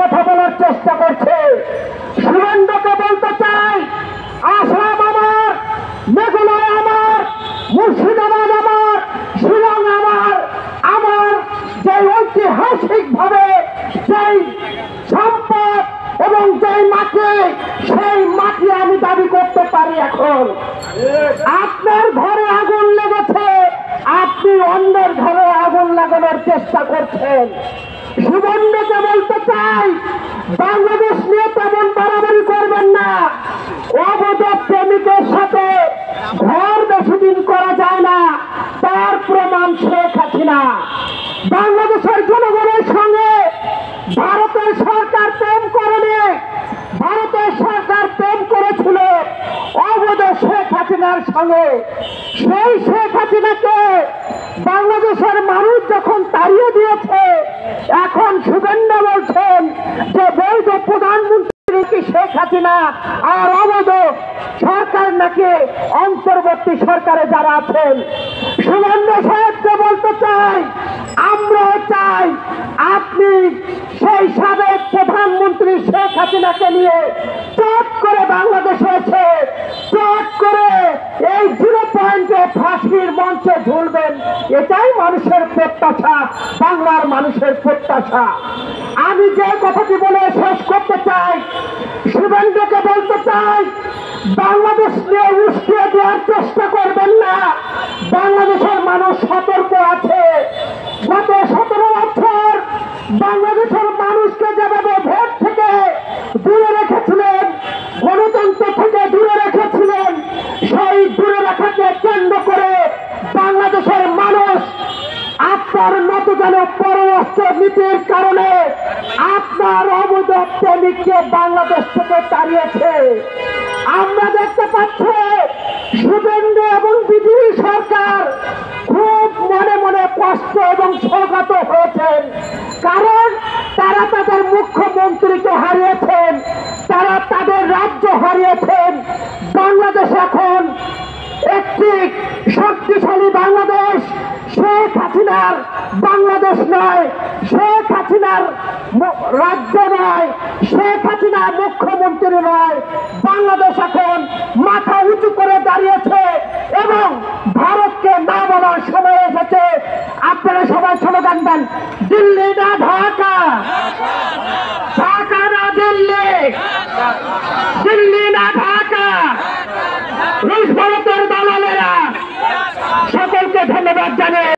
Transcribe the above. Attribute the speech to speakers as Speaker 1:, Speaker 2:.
Speaker 1: কথা বলার চেষ্টা করছে। শুভেন্দুকে বলতে চাই, আসাম আমার, মেঘালয় আমার, মুর্শিদাবাদ আমার, শিলং আমার, আমার যে ঐতিহাসিক ভাবে যেই সম্পদ এবং যেই মাটি, সেই মাটি আমি দাবি করতে পারি। এখন আপনার ঘরে আগুন লেগেছে, আপনি অন্যের ঘরে আগুন লাগানোর চেষ্টা করছেন। শুভেন্দুকে বলতে চাই, বাংলাদেশ নিয়ে তেমন বাড়াবাড়ি করবেন না। অবৈধ প্রেমিকের সাথে ঘর বেশি দিন করা যায় না, তার প্রমাণ শেখ হাসিনা। বাংলাদেশের জনগণের সঙ্গে ভারতের সরকার প্রেম করেনি, ভারতের সরকার প্রেম করেছিল অবৈধ শেখ হাসিনার সঙ্গে। সেই শেখ হাসিনাকে বাংলাদেশের মানুষ যখন তাড়িয়ে দিয়েছে, এখন শুভেন্দু বলছেন যে বৈধ প্রধানমন্ত্রী কি শেখ হাসিনা আর অবৈধ সরকার নাকি অন্তর্বর্তী সরকারে যারা আছেন। শুভেন্দু সাহেবকে বলতে চাই, আমরাও চাই আপনি সেই সাবেক প্রধানমন্ত্রী শেখ হাসিনাকে নিয়ে চট করে বাংলাদেশে এসে চট করে এই 0 পয়েন্টে ফাঁসির মঞ্চে ঝুলবেন। এটাই মানুষের প্রত্যাশা, বাংলার মানুষের প্রত্যাশা। আমি যে কথাটি বলে শেষ করতে চাই, শুভেন্দুকে বলতে চাই, বাংলাদেশ নিয়ে উস্কিয়ে দেওয়ার চেষ্টা করবেন না। বাংলাদেশের মানুষ সতর্ক আছে। গত 17 বছর বাংলাদেশের মানুষকে যেভাবে ভোট থেকে দূরে রেখেছিলেন, গণতন্ত্র থেকে দূরে রেখেছিলেন, সেই দূরে রাখাকে কেন্দ্র করে বাংলাদেশের মানুষ আপনার নতজান পররাষ্ট্র নীতির কারণে আপনার অবৈধ প্রেমিককে বাংলাদেশ থেকে তাড়িয়েছে। আমরা দেখতে পাচ্ছি শুভেন্দু এবং বিজেপি সরকার খুব মনে মনে কষ্ট এবং শোকাহত হয়েছেন, কারণ তারা তাদের মুখ্যমন্ত্রীকে হারিয়েছেন, তারা তাদের রাজ্য হারিয়েছেন। বাংলাদেশ এখন একটি শক্তিশালী বাংলাদেশ, শেখ হাসিনার বাংলাদেশ নয়, শেখ হাসিনার রাজ্য নয়, শেখ হাসিনা মুখ্যমন্ত্রী নয়। বাংলাদেশ এখন মাথা উঁচু করে দাঁড়িয়েছে এবং ভারতকে না বলার সময় এসেছে। আপনারা সবাই স্লোগান দেন, দিল্লি না ঢাকা, ঢাকা না দিল্লি, দিল্লি না ঢাকা। রুশ ভারতের দালালেরা সকলকে ধন্যবাদ জানিয়ে